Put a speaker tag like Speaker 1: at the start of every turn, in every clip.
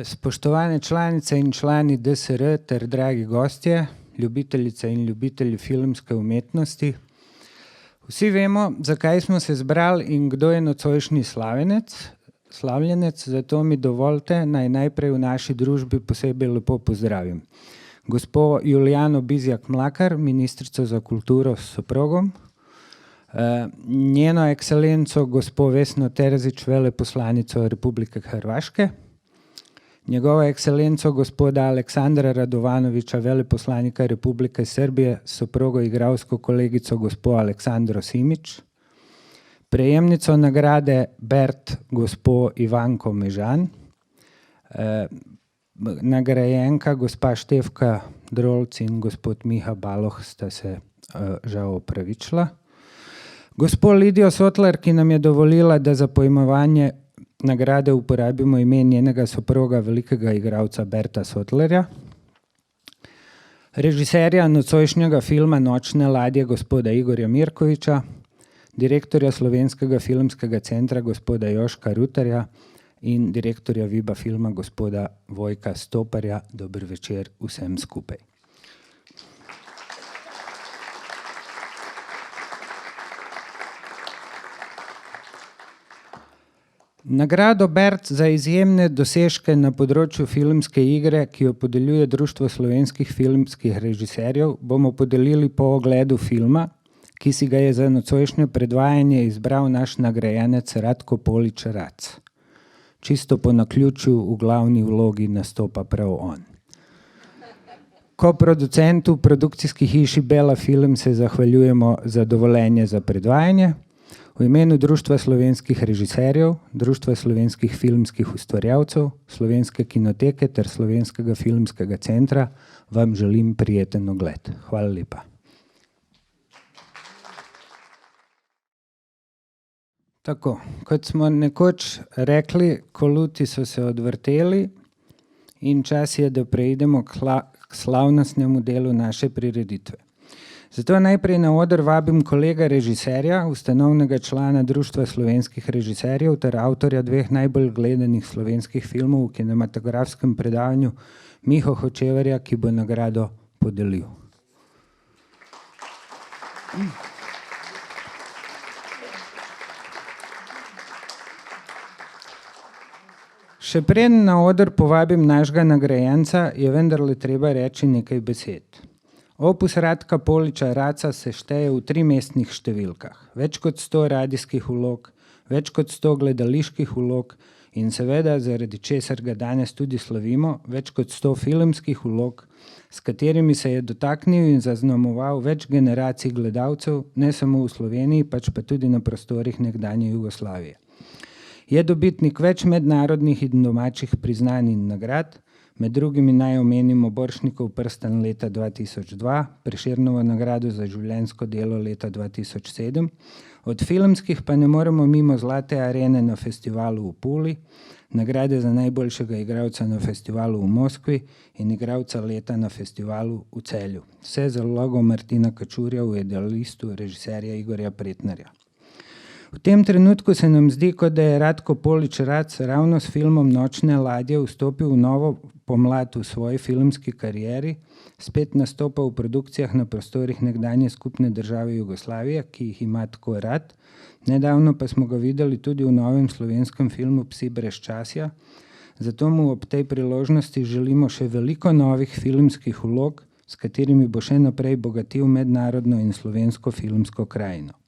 Speaker 1: Spoštovane članice in člani DSR ter dragi gostje, ljubiteljice in ljubitelji filmske umetnosti. Vsi vemo, zakaj smo se zbrali in kdo je nocojšnji slavljenec, zato mi dovolite, naj najprej v naši družbi posebej lepo pozdravim gospo Julijano Bizjak-Mlakar, ministrico za kulturo s soprogom, njeno ekscelenco gospo Vesno Terzić, veleposlanico Republike Hrvaške, njegovo ekscelenco gospoda Aleksandra Radovanovića, veleposlanika Republike Srbije, s soprogo igralsko kolegico gospo Aleksandro Simić, prejemnico nagrade Bert gospo Ivanko Mežan, nagrajenka gospa Štefka Drolc in gospod Miha Baloh sta se žal opravičila. Gospo Lidijo Sotlar, ki nam je dovolila, da za pojmovanje nagrade uporabimo ime njenega soproga, velikega igralca Berta Sotlarja. Režiserja nocojšnjega filma Nočne ladje gospoda Igorja Mirkovića, direktorja Slovenskega filmskega centra gospoda Joška Rutarja in direktorja Viba filma gospoda Vojka Stoparja. Dober večer vsem skupaj. Nagrado Bert za izjemne dosežke na področju filmske igre, ki jo podeljuje Društvo slovenskih filmskih režiserjev, bomo podelili po ogledu filma, ki si ga je za nocojšnje predvajanje izbral naš nagrajenec Ratko Polič Rac. Čisto po naključju v glavni vlogi nastopa prav on. Ko producentu produkcijski hiši Bela Film se zahvaljujemo za dovoljenje za predvajanje. V imenu Društva slovenskih režiserjev, Društva slovenskih filmskih ustvarjalcev, Slovenske kinoteke ter Slovenskega filmskega centra vam želim prijeten ogled. Hvala lepa. Tako, kot smo nekoč rekli, koluti so se odvrteli in čas je, da preidemo k slavnostnemu delu naše prireditve. Zato najprej na oder vabim kolega režiserja, ustanovnega člana Društva slovenskih režiserjev ter avtorja dveh najbolj gledanih slovenskih filmov v kinematografskem predavanju, Miho Hočevarja, ki bo nagrado podelil. Še preden na oder povabim našega nagrajenca, je vendarle treba reči nekaj besed. Opus Ratka Poliča Raca se šteje v 3 mestnih številkah. Več kot 100 radijskih vlog, več kot 100 gledaliških vlog in seveda, zaradi česar ga danes tudi slavimo, več kot 100 filmskih vlog, s katerimi se je dotaknil in zaznamoval več generacij gledalcev, ne samo v Sloveniji, pač pa tudi na prostorih nekdanje Jugoslavije. Je dobitnik več mednarodnih in domačih priznanj in nagrad, med drugimi naj omenimo Borštnikov prstan leta 2002, Prešernovo nagrado za življenjsko delo leta 2007, od filmskih pa ne moremo mimo Zlate arene na festivalu v Puli, nagrade za najboljšega igralca na festivalu v Moskvi in igralca leta na festivalu v Celju. Vse za vlogo Martina Kačurja v Idealistu režiserja Igorja Pretnarja. V tem trenutku se nam zdi, kot da je Ratko Polič Rac ravno s filmom Nočne ladje vstopil v novo pomlad v svoji filmski karieri, spet nastopa v produkcijah na prostorih nekdanje skupne države Jugoslavije, ki jih ima tako rad. Nedavno pa smo ga videli tudi v novem slovenskem filmu Psi brezčasja, zato mu ob tej priložnosti želimo še veliko novih filmskih vlog, s katerimi bo še naprej bogatil mednarodno in slovensko filmsko krajino.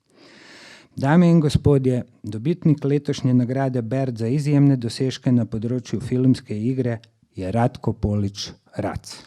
Speaker 1: Dame in gospodje, dobitnik letošnje nagrade Bert za izjemne dosežke na področju filmske igre je Ratko Polič Rac.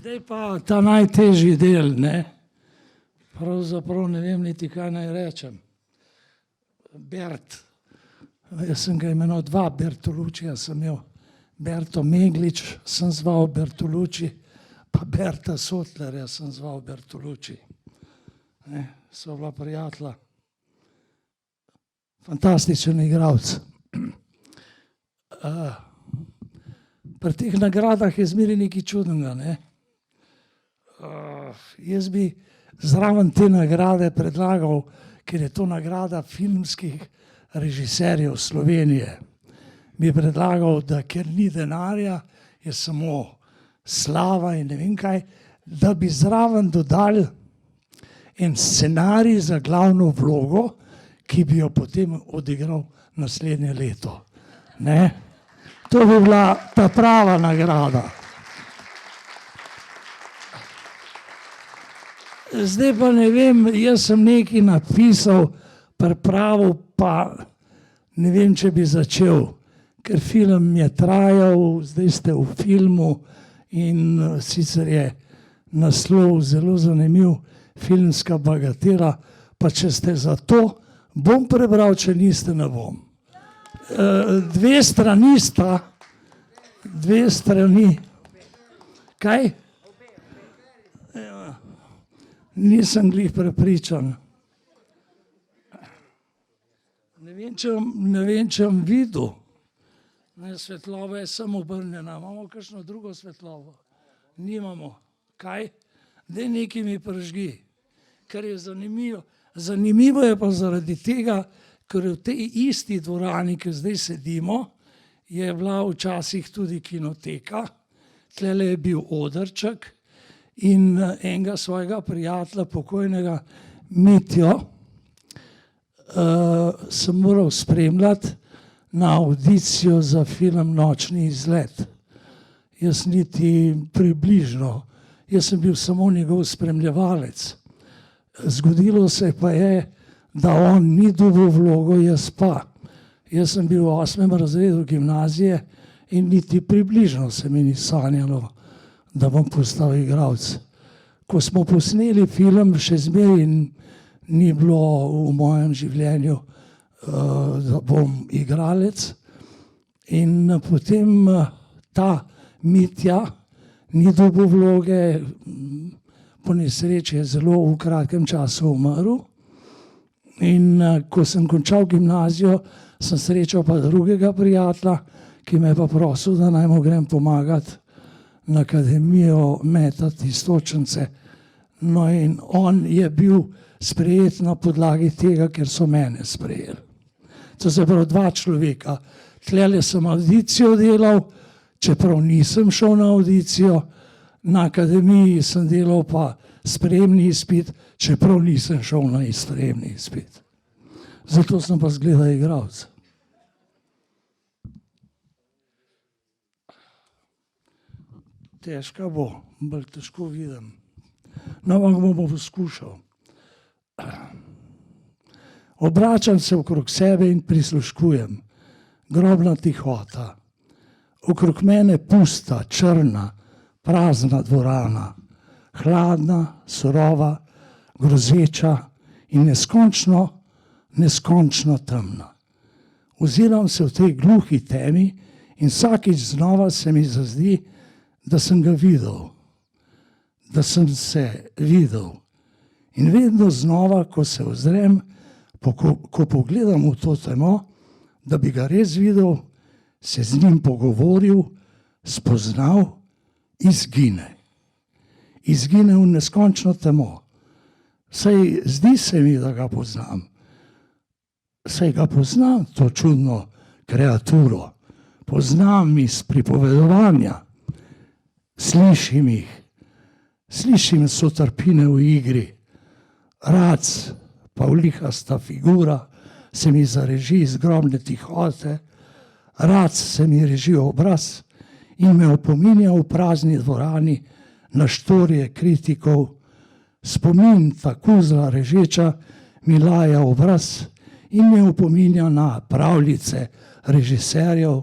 Speaker 2: Zdaj pa ta najtežji del, ne? Pravzaprav ne vem niti, kaj naj rečem. Bert, jaz sem ga imenoval dva Bertolučija, sem imel Berto Meglič, sem zval Bertoluči, pa Berta Sotlerja sem zval Bertoluči. So bila prijatelja. Fantastičen igralec. Pri teh nagradah je zmeraj nekaj čudnega, ne? Jaz bi zraven te nagrade predlagal, ker je to nagrada filmskih režiserjev Slovenije. Bi predlagal, da ker ni denarja, je samo slava in ne vem kaj, da bi zraven dodali en scenarij za glavno vlogo, ki bi jo potem odigral naslednje leto. Ne? To bi bila ta prava nagrada. Zdaj pa ne vem, jaz sem nekaj napisal, pripravil, pa ne vem, če bi začel, ker film je trajal, zdaj ste v filmu in sicer je naslov zelo zanimiv, Filmska bagatela, pa če ste za to, bom prebral, če niste, ne bom. 2 strani sta, 2 strani. Kaj? Nisem glih prepričan. Ne vem, če vam videl. Svetlova je samo obrnjena. Imamo kakšno drugo svetlovo? Nimamo. Kaj? Daj nekaj mi prižgi. Ker je zanimivo. Zanimivo je pa zaradi tega, ker v tej isti dvorani, ki zdaj sedimo, je bila včasih tudi kinoteka. Tlele je bil odrček in enega svojega prijatelja, pokojnega Mitjo, sem moral spremljati na audicijo za film Nočni izlet. Jaz niti približno, jaz sem bil samo njegov spremljevalec. Zgodilo se pa je, da on ni dobil vlogo, jaz pa. Jaz sem bil v 8. razredu gimnazije in niti približno se mi ni sanjalo, da bom postal igralec. Ko smo posneli film, še zmeraj ni bilo v mojem življenju, da bom igralec. In potem ta Mitja ni dobil vloge, po nesreči je zelo v kratkem času umrl. In ko sem končal gimnazijo, sem srečal pa drugega prijatelja, ki me je pa prosil, da naj mu grem pomagati na akademijo metati iztočnice. No in on je bil sprejet na podlagi tega, ker so mene sprejeli. To se pravi 2 človeka. Tlele sem audicijo delal, čeprav nisem šel na audicijo, na akademiji sem delal pa sprejemni izpit, čeprav nisem šel na sprejemni izpit. Zato sem pa zgleda igralec. Težka bo, bolj težko vidim. No, vam bomo poskušal. Obračam se okrog sebe in prisluškujem. Grobna tihota. Okrog mene pusta, črna, prazna dvorana. Hladna, surova, grozeča in neskončno temna. Oziram se v tej gluhi temi in vsakič znova se mi zazdi, da sem ga videl, da sem se videl. In vedno znova, ko se ozrem, ko pogledam v to temo, da bi ga res videl, se z njim pogovoril, spoznal, izgine. Izgine v neskončno temo. Saj zdi se mi, da ga poznam. Saj ga poznam, to čudno kreaturo. Poznam iz pripovedovanja. Slišim jih. Slišim sotrpine v igri. Rac, pavlihasta figura, se mi zareži iz grobne tihote. Rac se mi reži obraz in me opominja v prazni dvorani na štorije kritikov. Spomin ta kuzla režeča mi laja obraz in me opominja na pravljice režiserjev,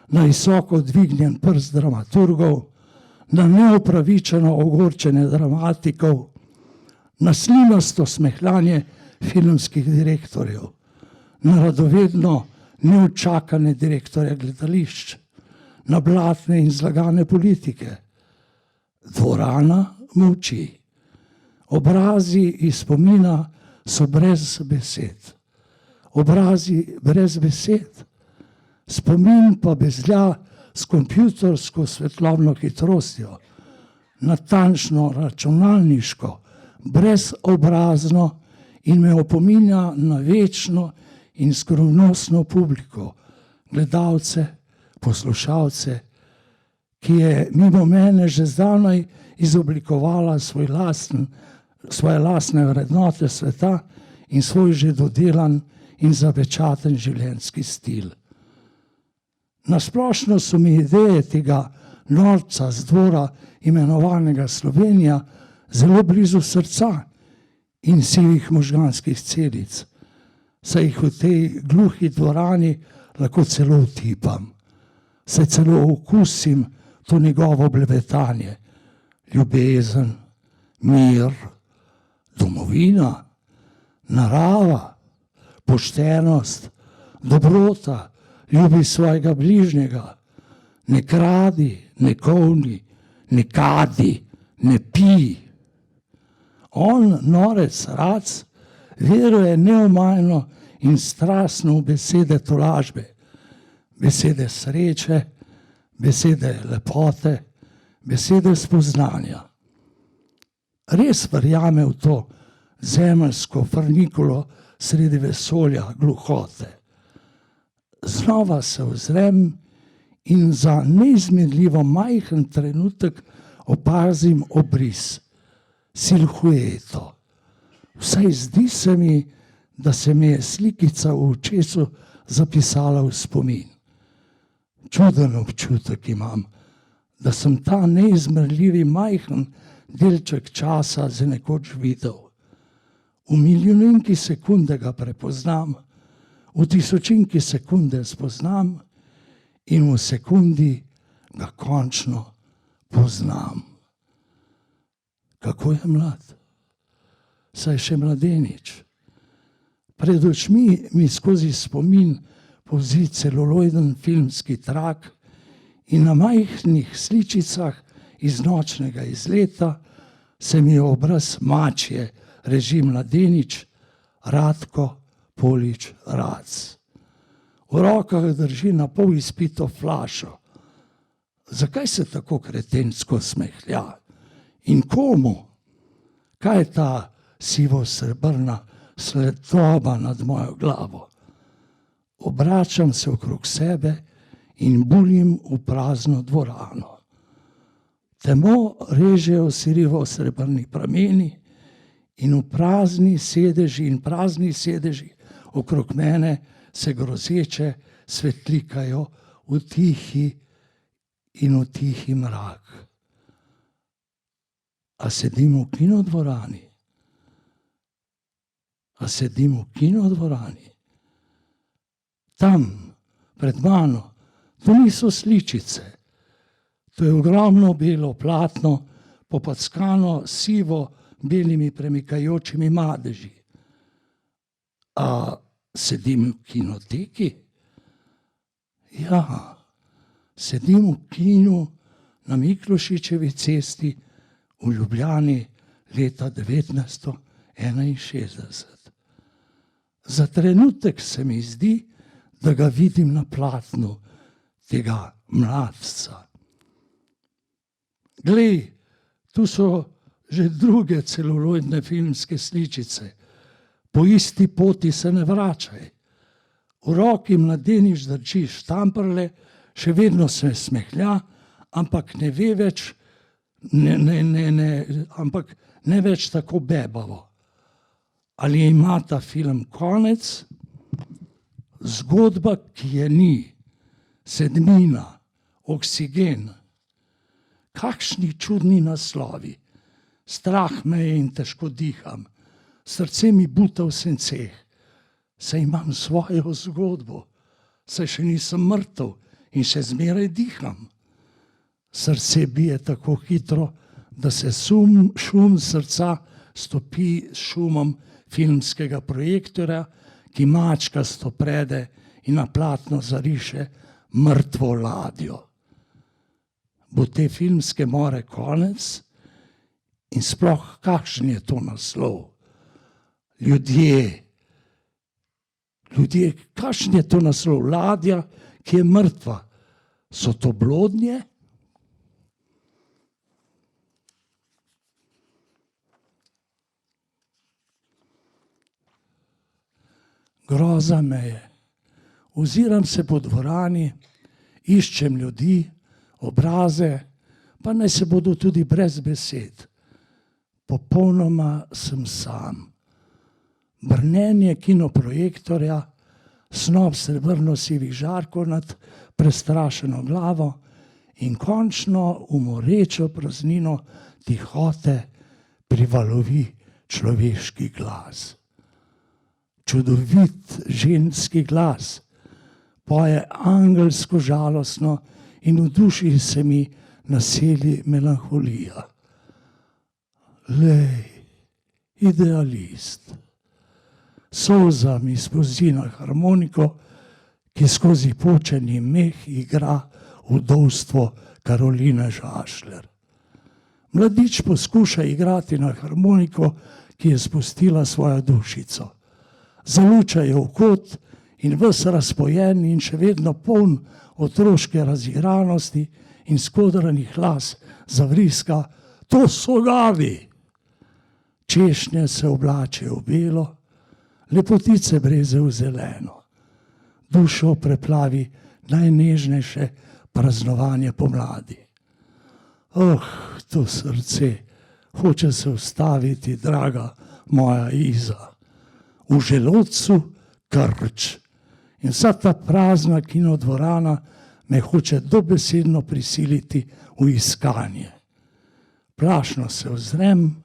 Speaker 2: na visoko dvignjen prst dramaturgov, na neopravičeno ogorčenje dramatikov, na slinasto smehljanje filmskih direktorjev, na radovedno neučakane direktorje gledališč, na blatne in zlagane politike. Dvorana molči. Obrazi iz spomina so brez besed. Obrazi brez besed. Spomin pa bezlja s kompjutersko svetlobno hitrostjo, natančno računalniško, brezobrazno in me opominja na večno in skrivnostno publiko, gledalce, poslušalce, ki je mimo mene že zdavnaj izoblikovala svoje lastne vrednote sveta in svoj že dodelan in zapečaten življenjski stil. Nasplošno so mi ideje tega norca z dvora imenovanega Slovenija zelo blizu srca in sivih možganskih celic, saj jih v tej gluhi dvorani lahko celo utipam, saj celo okusim to njegovo blebetanje, ljubezen, mir, domovina, narava, poštenost, dobrota, ljubi svojega bližnjega, ne kradi, ne kolni, ne kadi, ne pij. On, norec Rac, veruje neomajno in strastno v besede tolažbe, besede sreče, besede lepote, besede spoznanja. Res verjame v to zemeljsko frnikulo sredi vesolja gluhote. Znova se ozrem in za neizmerljivo majhen trenutek opazim obris, silhueto. Vsaj zdi se mi, da se mi je slikica v očesu zapisala v spomin. Čuden občutek imam, da sem ta neizmerljivi majhen delček časa za nekoč videl. V milijoninki sekunde ga prepoznam, v tisočinki sekunde spoznam in v sekundi ga končno poznam. Kako je mlad? Saj še mladenič. Pred očmi mi skozi spomin povzi celuloiden filmski trak in na majhnih sličicah iz nočnega izleta se mi je obraz mačje reži mladenič Ratko Polič Rac. V rokah drži na pol izpito flašo. Zakaj se tako kretensko smehlja? In komu? Kaj je ta sivo-srebrna svetloba nad mojo glavo? Obračam se okrog sebe in buljim v prazno dvorano. Temo režejo sivo-srebrni prameni in v prazni sedeži okrog mene se grozeče svetlikajo v tihi mrak. A sedim v kinodvorani? Tam, pred mano, to niso sličice. To je ogromno belo platno, popackano sivo belimi premikajočimi madeži. A sedim v kinoteki? Ja, sedim v kinu na Miklošičevi cesti v Ljubljani leta 1961. Za trenutek se mi zdi, da ga vidim na platnu tega mladca. Glej, tu so že druge celuloidne filmske sličice. Po isti poti se ne vračaj. V roki mladenič drži štamprle, še vedno se smehlja, ampak ne ve več, ampak ne več tako bebavo. Ali ima ta film konec? Zgodba, ki je ni, sedmina, oksigen. Kakšni čudni naslovi. Strah me je in težko diham. Srce mi buta v senceh. Saj imam svojo zgodbo. Saj še nisem mrtev in še zmeraj diham. Srce bije tako hitro, da se šum srca stopi s šumom filmskega projektorja, ki mačkasto prede in na platno zariše mrtvo ladjo. Bo te filmske more konec? In sploh, kakšen je to naslov? Ljudje, kakšen je to naslov? Ladja, ki je mrtva. So to blodnje? Groza me je. Oziram se po dvorani, iščem ljudi, obraze, pa naj se bodo tudi brez besed. Popolnoma sem sam. Brnenje kinoprojektorja, snop srebrno-sivih žarkov nad prestrašeno glavo in končno v morečo praznino tihote privalovi človeški glas. Čudovit ženski glas, poje angelsko žalostno in v duši se mi naseli melanholija. Lej, idealist. Solza mi spozi na harmoniko, ki skozi počeni meh igra vdovstvo Karoline Žašler. Mladič poskuša igrati na harmoniko, ki je spustila svojo dušico. Zaluča je v kot in ves razpojen in še vedno poln otroške razigranosti in skodranih las zavriska: to so gavi! Češnje se oblačijo v belo, lepotice breze v zeleno. Dušo preplavi najnežnejše praznovanje pomladi. To srce hoče se ustaviti, draga moja Iza. V želodcu krč in vsa ta prazna kinodvorana me hoče dobesedno prisiliti v iskanje. Plašno se ozrem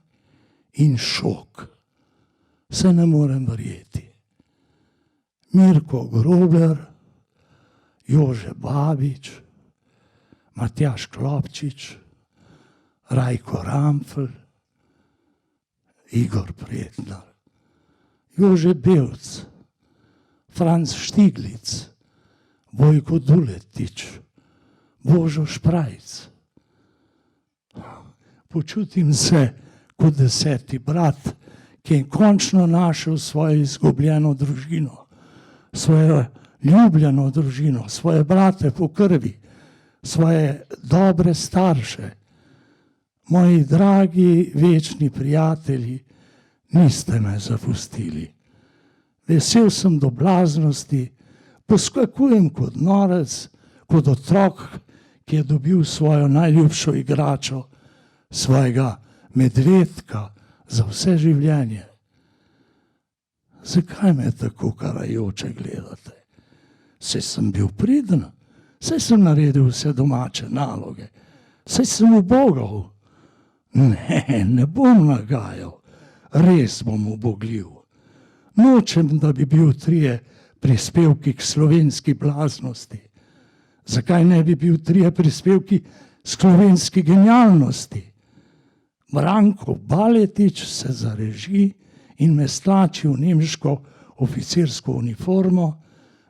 Speaker 2: in šok. Se ne morem verjeti. Mirko Grobler, Jože Babič, Matjaž Klopčič, Rajko Rampfl, Igor Pretnar, Jože Belc, Franc Štiglic, Vojko Duletič, Božo Šprajc. Počutim se kot 10. brat, ki je končno našel svojo izgubljeno družino, svojo ljubljeno družino, svoje brate po krvi, svoje dobre starše. Moji dragi večni prijatelji, niste me zapustili. Vesel sem do blaznosti, poskakujem kot norec, kot otrok, ki je dobil svojo najljubšo igračo, svojega medvedka za vse življenje. Zakaj me tako karajoče gledate? Saj sem bil priden, saj sem naredil vse domače naloge, saj sem ubogal. Ne bom nagajal, res bom ubogljiv. Nočem, da bi bil 3 prispevki k slovenski blaznosti. Zakaj ne bi bil 3 prispevki k slovenski genialnosti? Branko Baletič se zareži in me stlači v nemško oficirsko uniformo,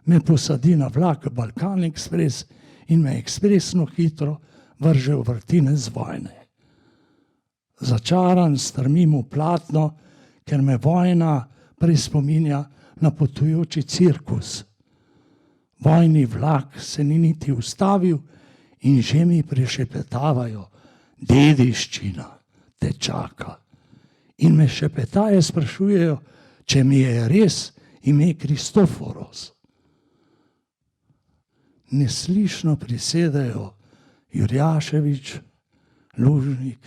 Speaker 2: me posadi na vlak Balkan Express in me ekspresno hitro vrže v vrtinec vojne. Začaran strmim v platno, ker me vojna prej spominja na potujoči cirkus. Vojni vlak se ni niti ustavil in že mi prišepetavajo: dediščina te čaka. In me šepetaje sprašujejo, če mi je res ime Kristoforos. Neslišno prisedajo Jurjaševič, Lužnik,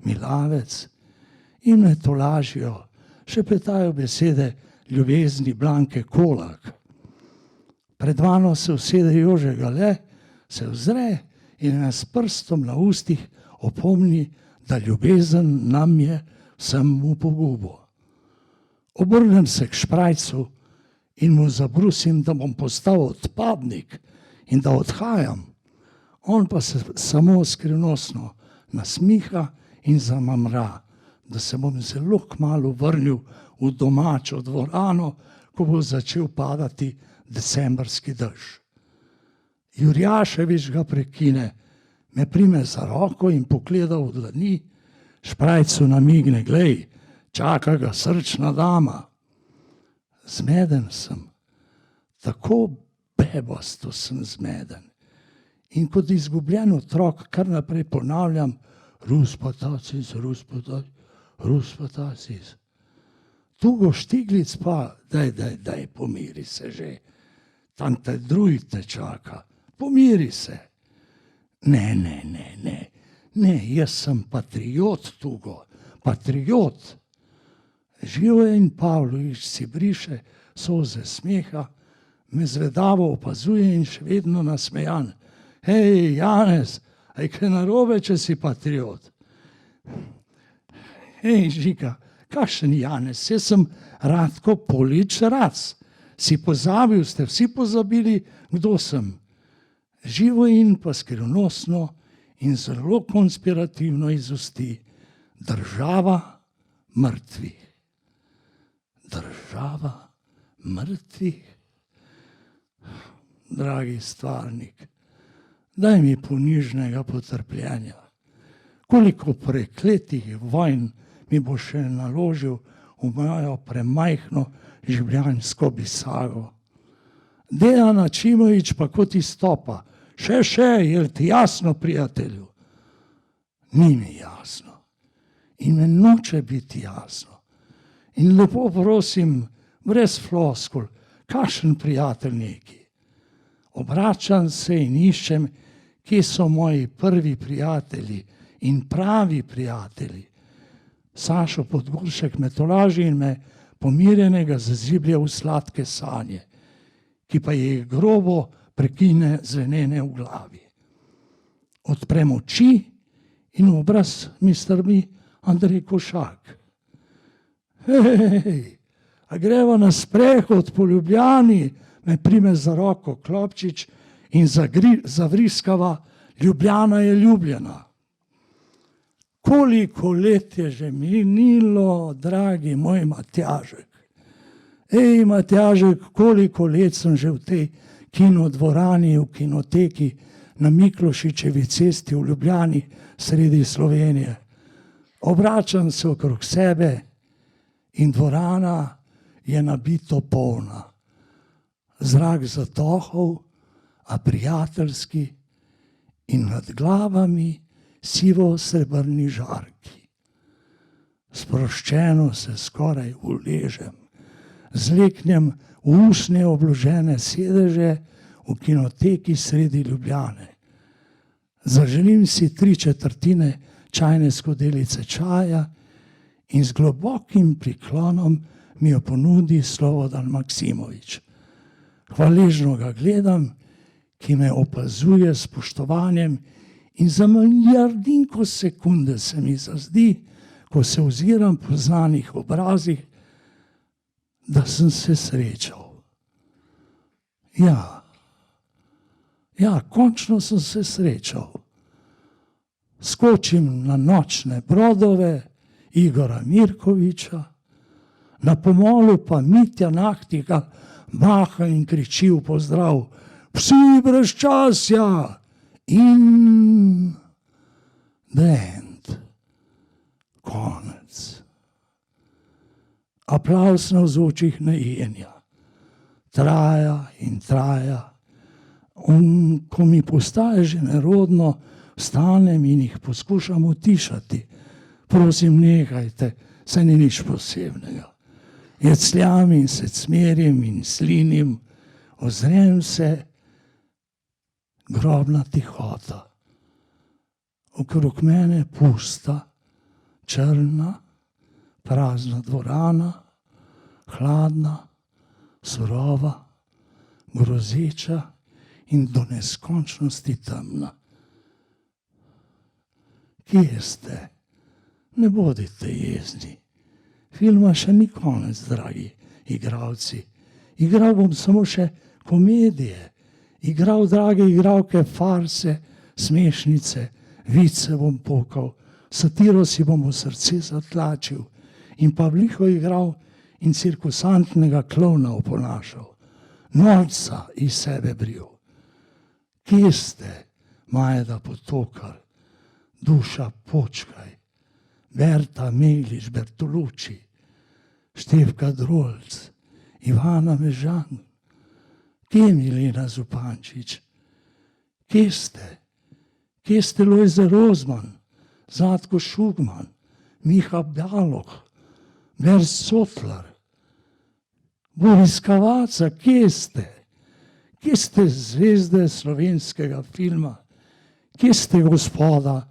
Speaker 2: Milavec in me tolažijo, šepetajo besede ljubezni Blanke Kolak. Pred mano se usede Jože Gale, se ozre in me s prstom na ustih opomni, da ljubezen nam je vsem v pogubo. Obrnem se k Šprajcu in mu zabrusim, da bom postal odpadnik in da odhajam. On pa se samo skrivnostno nasmiha in zamamra, da se bom zelo kmalu vrnil v domačo dvorano, ko bo začel padati decembrski dež. Jurjaševič ga prekine, me prime za roko in pogleda v dlani, Šprajcu namigne, glej, čaka ga srčna dama. Zmeden sem, tako bebasto sem zmeden. In kot izgubljen otrok kar naprej ponavljam, Ruspatacis, Ruspatacis, Ruspatacis. Tugo Štiglic pa, daj, pomiri se že. Tam te drugi te čaka, pomiri se. Ne, jaz sem patriot, Tugo, patriot. Živojen Pavlović si briše solze smeha, me zvedavo opazuje in še vedno nasmejan. Hej, Janez, aj kaj narobe, če si patriot? Hej, Žika, kakšen Janez, jaz sem Ratko Polič Rac. Si pozabil, ste vsi pozabili, kdo sem. Živojin pa skrivnostno in zelo konspirativno izusti. Država mrtvih. Država mrtvih? Dragi stvarnik, daj mi ponižnega potrpljenja. Koliko prekletih vojn mi bo še naložil v mojo premajhno življenjsko bisago. Dejan Ačimović pa kot izstopa. Še, je ti jasno, prijatelju? Ni mi jasno. In me noče biti jasno. In lepo prosim, brez floskul, kakšen prijatelj neki. Obračam se in iščem, kje so moji prvi prijatelji in pravi prijatelji. Sašo Podgoršek me tolaži in me pomirjenega zaziblja v sladke sanje, ki pa je grobo prekine zvenene v glavi. Odprem oči in obraz mi strmi Andrej Košak. Hej, a greva na sprehod po Ljubljani, me prime za roko Klopčič in zavriskava, Ljubljana je ljubljena. Koliko let je že minilo, dragi moj Matjažek. Ej, Matjažek, koliko let sem že v tej kinodvorani, v kinoteki na Miklošičevi cesti v Ljubljani, sredi Slovenije. Obračam se okrog sebe in dvorana je nabito polna. Zrak zatohel, a prijateljski in nad glavami sivo-srebrni žarki. Sproščeno se skoraj uležem, zleknem v usnje obložene sedeže v kinoteki sredi Ljubljane. Zaželim si 3/4 čajne skodelice čaja in z globokim priklonom mi jo ponudi Slobodan Maksimović. Hvaležno ga gledam, ki me opazuje s spoštovanjem in za milijardinko sekunde se mi zazdi, ko se oziram po znanih obrazih, da sem se srečal. Ja, končno sem se srečal. Skočim na nočne brodove Igora Mirkovića, na pomolu pa Mitja Nahtiga maha in kriči v pozdrav: Psi brezčasja! In the end. Konec. Aplavz navzočih najenja. Traja in traja. Ko mi postaje že nerodno, vstanem in jih poskušam utišati. Prosim, nehajte, saj ni nič posebnega. Jecljam in se cmerim in slinim, ozrem se, grobna tihota. Okrog mene pusta, črna, prazna dvorana, hladna, surova, grozeča in do neskončnosti temna. Kje ste? Ne bodite jezni. Filma še ni konec, dragi igralci. Igral bom samo še komedije. Igral, drage igralke, farse, smešnice, vice bom pokal, satiro si bom v srce zatlačil in Pavliho igral in cirkusantnega klovna oponašal, norca iz sebe bril. Kje ste, Majda Potokar, Duša Počkaj, Berta Meglič, Bertolucci, Štefka Drolc, Ivana Mežan, kje Milena Zupančič, kje ste? Kje ste Lojze Rozman, Zlatko Šugman, Miha Baloh, Bert Sotlar, Boris Kavaca, kje ste? Kje ste zvezde slovenskega filma? Kje ste, gospoda?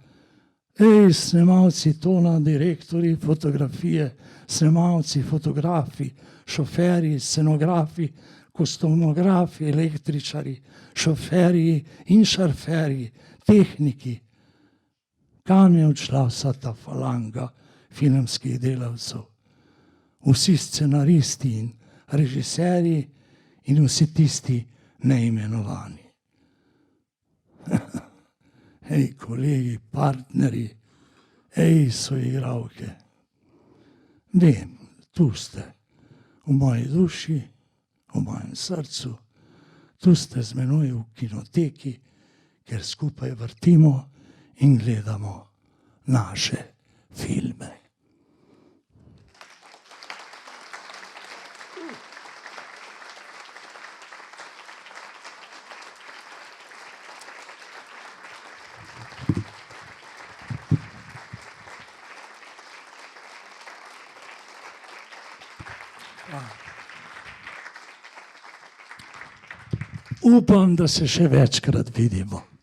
Speaker 2: Ej, snemalci tona, direktori fotografije, snemalci, fotografi, šoferji, scenografi, kostumografi, električari, šoferji in šarferji, tehniki. Kam je odšla vsa ta falanga filmskih delavcev? Vsi scenaristi in režiserji in vsi tisti neimenovani. Ej, kolegi, partnerji, ej, soigralke. Vem, tu ste, v moji duši, v mojem srcu, tu ste z menoj v kinoteki, ker skupaj vrtimo in gledamo naše filme. Upam, da se še večkrat vidimo.